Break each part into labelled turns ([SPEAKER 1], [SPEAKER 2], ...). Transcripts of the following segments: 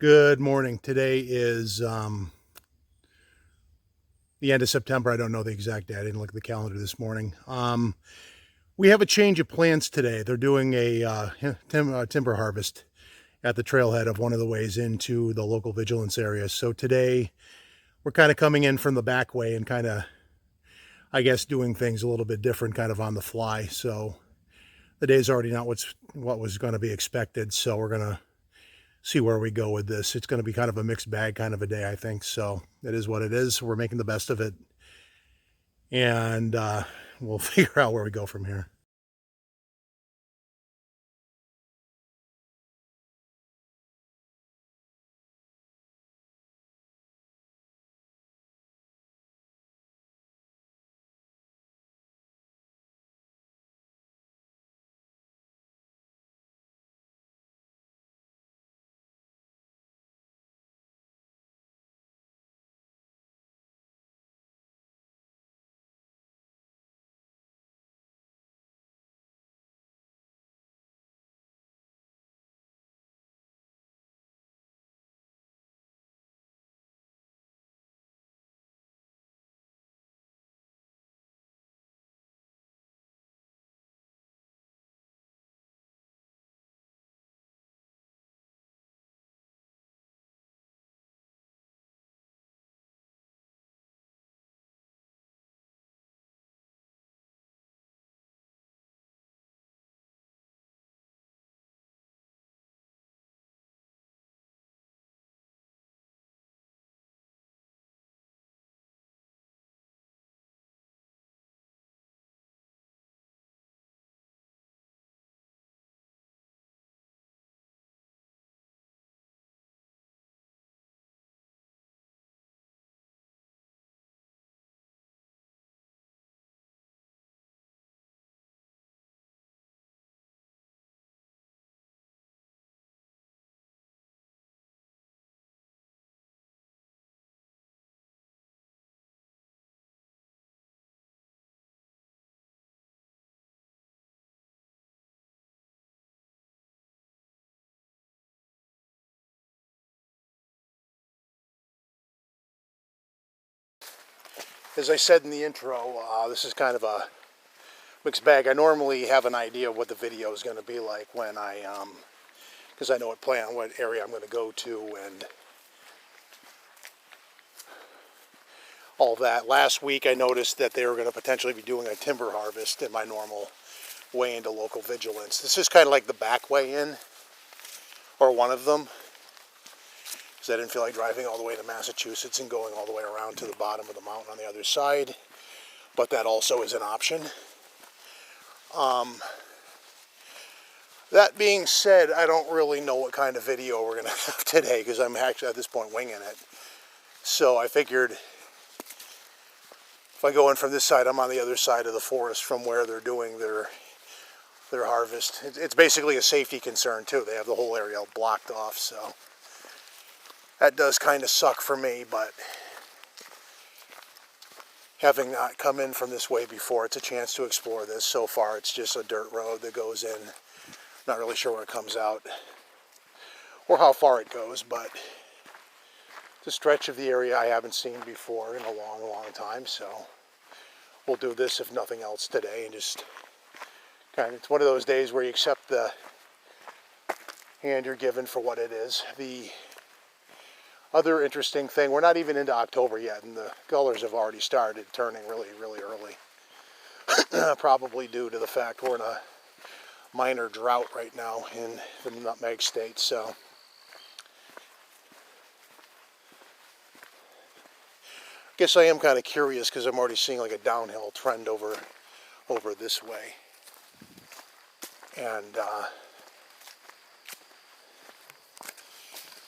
[SPEAKER 1] Good morning. Today is the end of September. I don't know the exact date. I didn't look at the calendar this morning. We have a change of plans today. They're doing a timber harvest at the trailhead of one of the ways into the local vigilance area. So today we're kind of coming in from the back way and kind of, I guess, doing things a little bit different, kind of on the fly. So the day's already not what was going to be expected. So we're gonna see where we go with this. It's going to be kind of a mixed bag kind of a day, I think. So it is what it is. We're making the best of it, and we'll figure out where we go from here. As I said in the intro, this is kind of a mixed bag. I normally have an idea of what the video is going to be like when because I know what area I'm going to go to and all that. Last week I noticed that they were going to potentially be doing a timber harvest in my normal way into local vigilance. This is kind of like the back way in, or one of them, because I didn't feel like driving all the way to Massachusetts and going all the way around to the bottom of the mountain on the other side, but that also is an option. That being said, I don't really know what kind of video we're going to have today because I'm actually at this point winging it. So I figured if I go in from this side, I'm on the other side of the forest from where they're doing their harvest. It's basically a safety concern too. They have the whole area blocked off, so that does kind of suck for me, but having not come in from this way before, it's a chance to explore this. So far it's just a dirt road that goes in. Not really sure where it comes out or how far it goes, but it's a stretch of the area I haven't seen before in a long time, so we'll do this if nothing else today and just it's one of those days where you accept the hand you're given for what it is. The other interesting thing, we're not even into October yet, and the colors have already started turning really early. Probably due to the fact we're in a minor drought right now in the Nutmeg State, so I guess I am kind of curious because I'm already seeing like a downhill trend over this way. And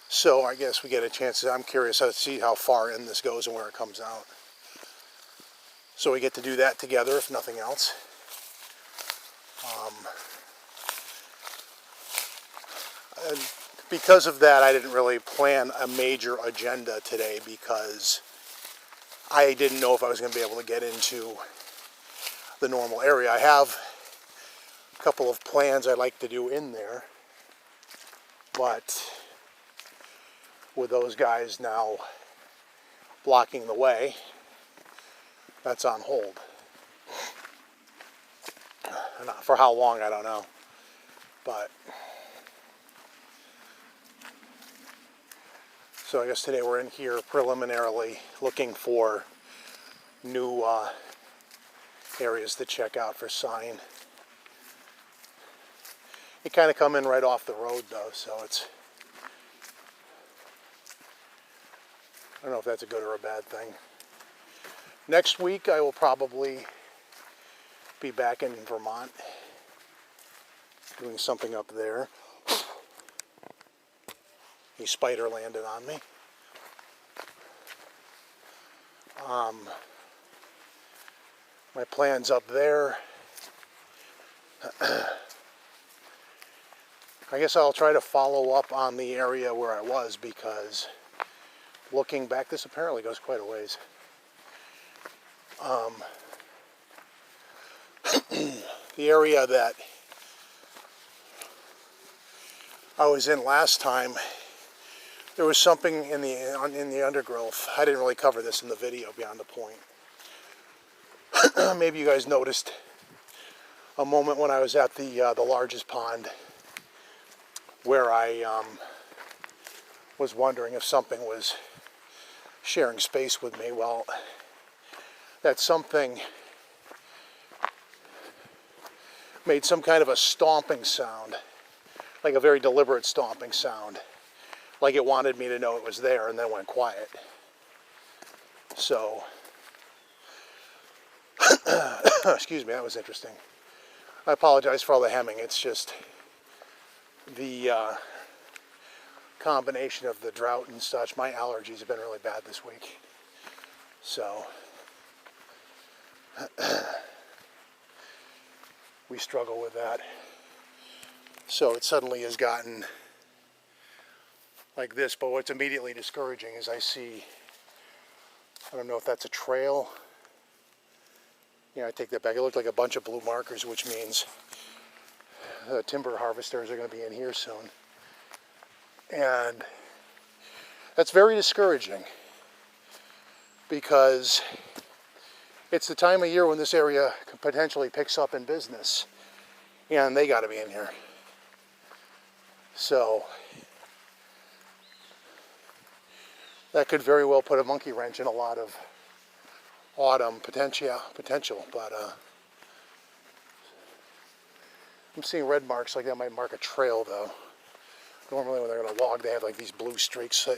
[SPEAKER 1] so I guess we get a chance. I'm curious to see how far in this goes and where it comes out. So we get to do that together, if nothing else. And because of that, I didn't really plan a major agenda today because I didn't know if I was going to be able to get into the normal area. I have a couple of plans I'd like to do in there, but with those guys now blocking the way, that's on hold. And for how long, I don't know. But so I guess today we're in here preliminarily looking for new areas to check out for sign. You kind of come in right off the road though, so it's, I don't know if that's a good or a bad thing. Next week I will probably be back in Vermont doing something up there. A spider landed on me. My plans up there, I guess I'll try to follow up on the area where I was, because looking back, this apparently goes quite a ways. The area that I was in last time, there was something in the undergrowth. I didn't really cover this in the video beyond the point. Maybe you guys noticed a moment when I was at the largest pond where I was wondering if something was sharing space with me. Well, that something made some kind of a stomping sound, like a very deliberate stomping sound, like it wanted me to know it was there, and then went quiet. So, excuse me, that was interesting. I apologize for all the hemming. It's just the combination of the drought and such. My allergies have been really bad this week. So, we struggle with that. So it suddenly has gotten like this, but what's immediately discouraging is I see, I don't know if that's a trail. Yeah, I take that back. It looked like a bunch of blue markers, which means the timber harvesters are going to be in here soon. And that's very discouraging, because it's the time of year when this area potentially picks up in business, and they got to be in here. So that could very well put a monkey wrench in a lot of autumn potential, but I'm seeing red marks like that might mark a trail though. Normally when they're going to log, they have like these blue streaks,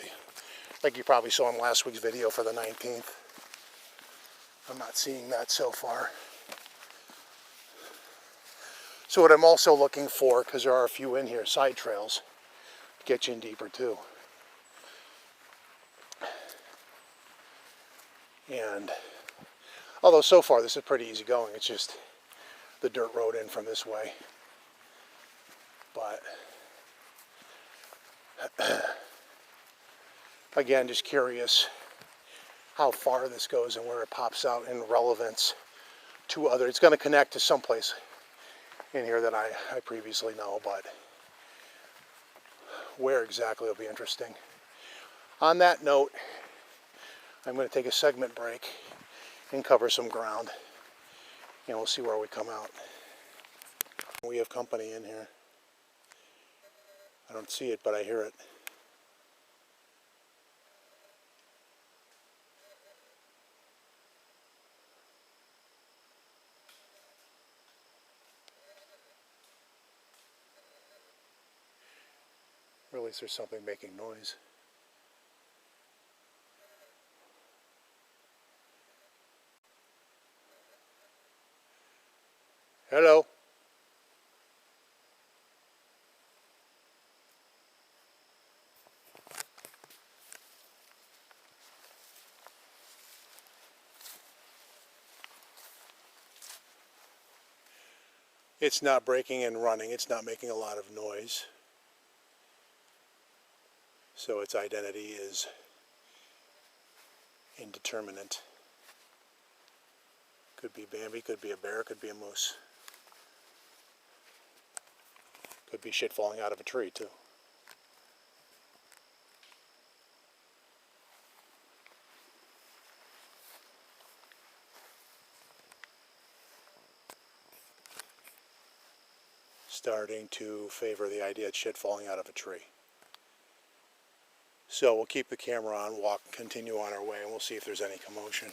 [SPEAKER 1] like you probably saw in last week's video for the 19th. I'm not seeing that so far. So what I'm also looking for, because there are a few in here, side trails, to get you in deeper too. And although so far this is pretty easy going, it's just the dirt road in from this way. But again, just curious how far this goes and where it pops out in relevance to other. It's going to connect to someplace in here that I previously know, but where exactly will be interesting. On that note, I'm going to take a segment break and cover some ground, and we'll see where we come out. We have company in here. I don't see it, but I hear it. Or at least there's something making noise. Hello. It's not breaking and running. It's not making a lot of noise. So its identity is indeterminate. Could be Bambi, could be a bear, could be a moose. Could be shit falling out of a tree too. starting to favor the idea of shit falling out of a tree. So we'll keep the camera on, continue on our way, and we'll see if there's any commotion.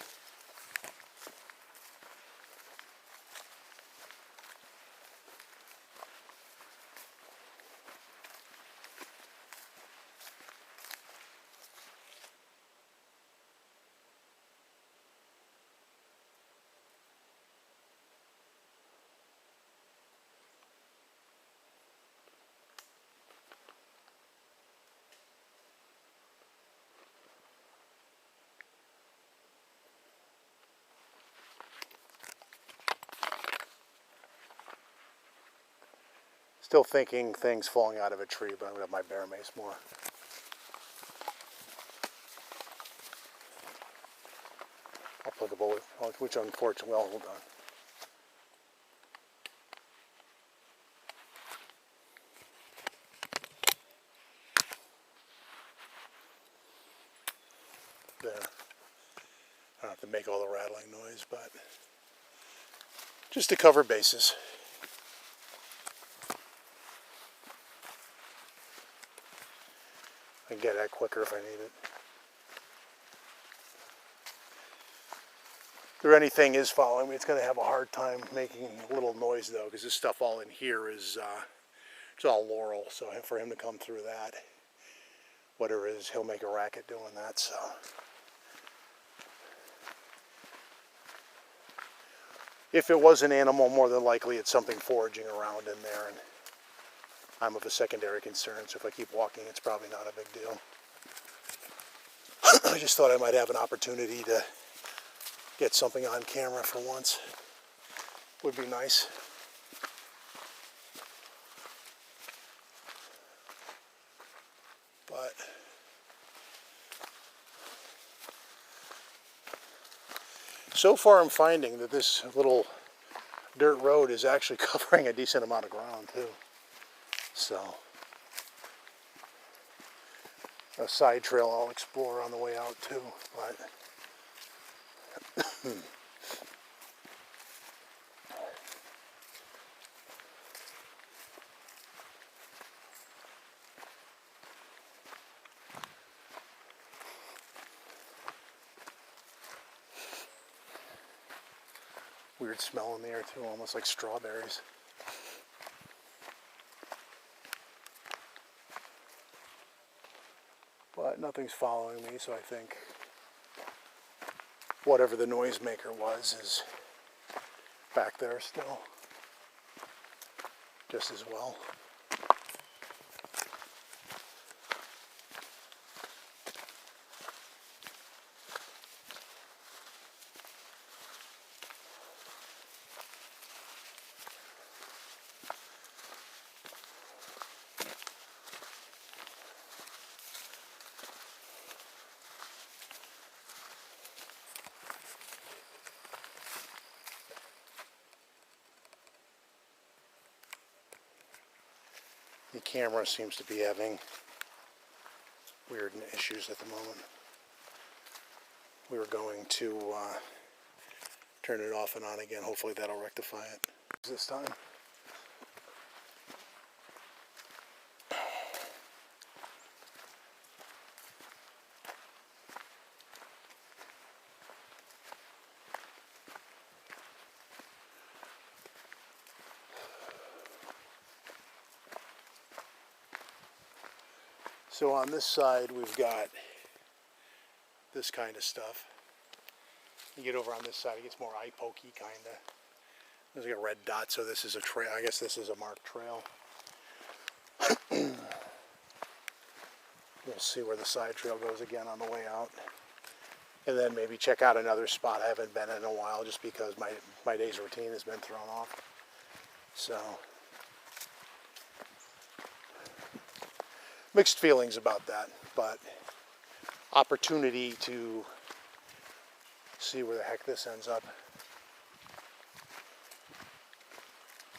[SPEAKER 1] Still thinking things falling out of a tree, but I'm going to have my bear mace more. Applicable, which unfortunately, well, hold on. There. I don't have to make all the rattling noise, but just to cover bases. I can get that quicker if I need it. If there anything is following me, it's going to have a hard time making a little noise though, because this stuff all in here is it's all laurel. So for him to come through that, whatever it is, he'll make a racket doing that. So if it was an animal, more than likely it's something foraging around in there, and I'm of a secondary concern, so if I keep walking, it's probably not a big deal. I just thought I might have an opportunity to get something on camera for once. Would be nice. But so far I'm finding that this little dirt road is actually covering a decent amount of ground too. So a side trail I'll explore on the way out too, but weird smell in the air too, almost like strawberries. But nothing's following me, so I think whatever the noisemaker was is back there still, just as well. The camera seems to be having weird issues at the moment. We were going to turn it off and on again. Hopefully that'll rectify it this time. So on this side we've got this kind of stuff. You get over on this side, it gets more eye pokey kind of. There's like a red dot, so this is a trail. I guess this is a marked trail. We'll see where the side trail goes again on the way out. And then maybe check out another spot I haven't been in a while, just because my day's routine has been thrown off. So mixed feelings about that, but opportunity to see where the heck this ends up.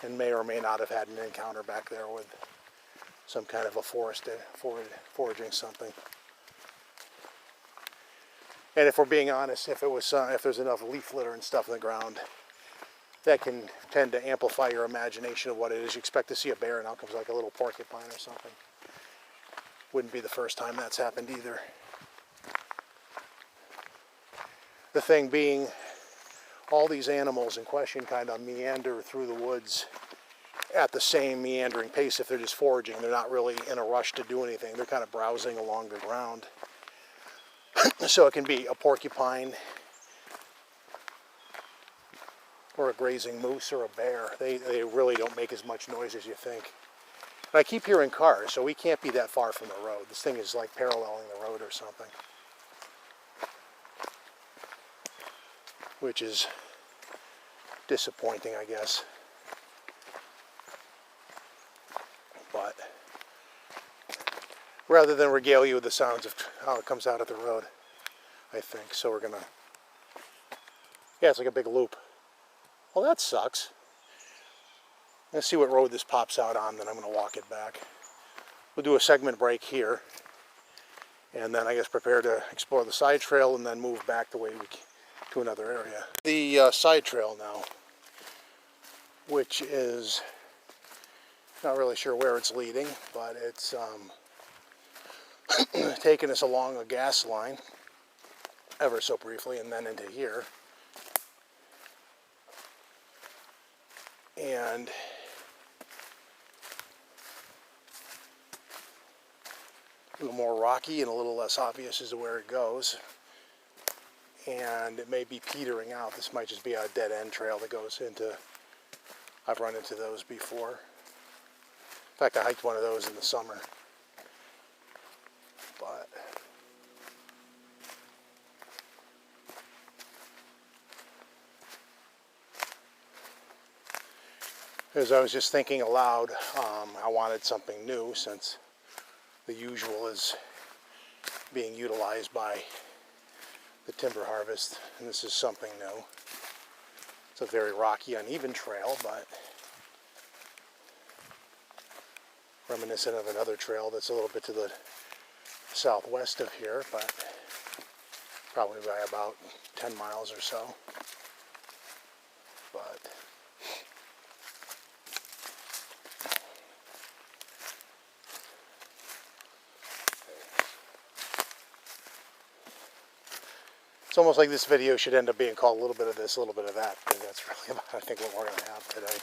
[SPEAKER 1] And may or may not have had an encounter back there with some kind of a foraging something. And if we're being honest, if there's enough leaf litter and stuff in the ground, that can tend to amplify your imagination of what it is. You expect to see a bear and out comes like a little porcupine or something. Wouldn't be the first time that's happened either. The thing being, all these animals in question kind of meander through the woods at the same meandering pace. If they're just foraging, they're not really in a rush to do anything. They're kind of browsing along the ground. So it can be a porcupine or a grazing moose or a bear. They really don't make as much noise as you think. And I keep hearing cars, so we can't be that far from the road. This thing is like paralleling the road or something, which is disappointing, I guess. But rather than regale you with the sounds of how it comes out of the road, I think. So we're gonna, yeah, it's like a big loop. Well, that sucks. Let's see what road this pops out on, then I'm gonna walk it back. We'll do a segment break here, and then I guess prepare to explore the side trail and then move back the way we can to another area. The side trail now, which is not really sure where it's leading, but it's taking us along a gas line ever so briefly and then into here. And a little more rocky and a little less obvious as to where it goes. And it may be petering out. This might just be a dead-end trail that goes into, I've run into those before. In fact, I hiked one of those in the summer. But as I was just thinking aloud, I wanted something new since the usual is being utilized by the timber harvest, and this is something new. It's a very rocky, uneven trail, but reminiscent of another trail that's a little bit to the southwest of here, but probably by about 10 miles or so. But it's almost like this video should end up being called a little bit of this, a little bit of that, because that's really about, I think, what we're going to have today.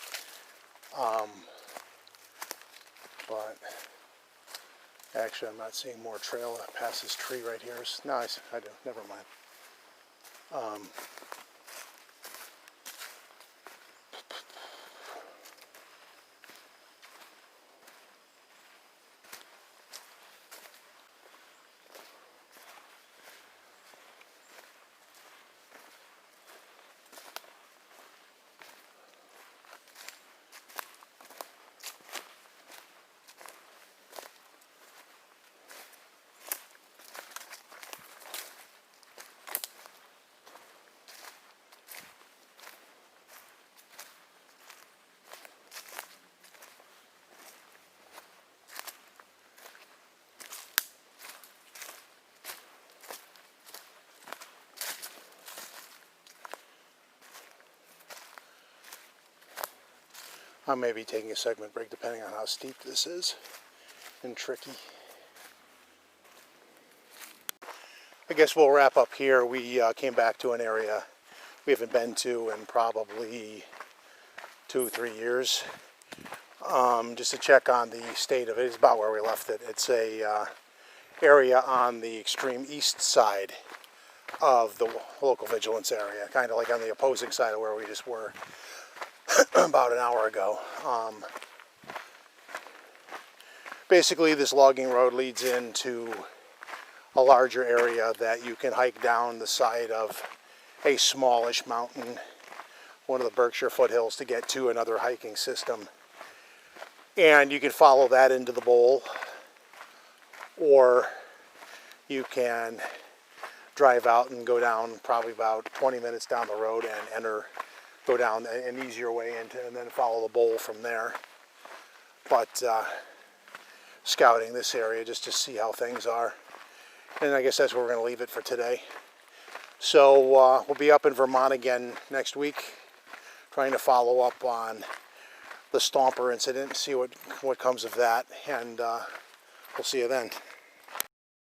[SPEAKER 1] But actually, I'm not seeing more trail past this tree right here. No, I do. Never mind. I may be taking a segment break depending on how steep this is and tricky. I guess we'll wrap up here. We came back to an area we haven't been to in probably 2-3 years, just to check on the state of it. It's about where we left it. It's a area on the extreme east side of the local vigilance area, kind of like on the opposing side of where we just were about an hour ago. Basically, this logging road leads into a larger area that you can hike down the side of a smallish mountain, one of the Berkshire foothills, to get to another hiking system. And you can follow that into the bowl, or you can drive out and go down probably about 20 minutes down the road and go down an easier way into, and then follow the bowl from there. But scouting this area just to see how things are. And I guess that's where we're going to leave it for today. So we'll be up in Vermont again next week trying to follow up on the Stomper incident, see what comes of that, and we'll see you then.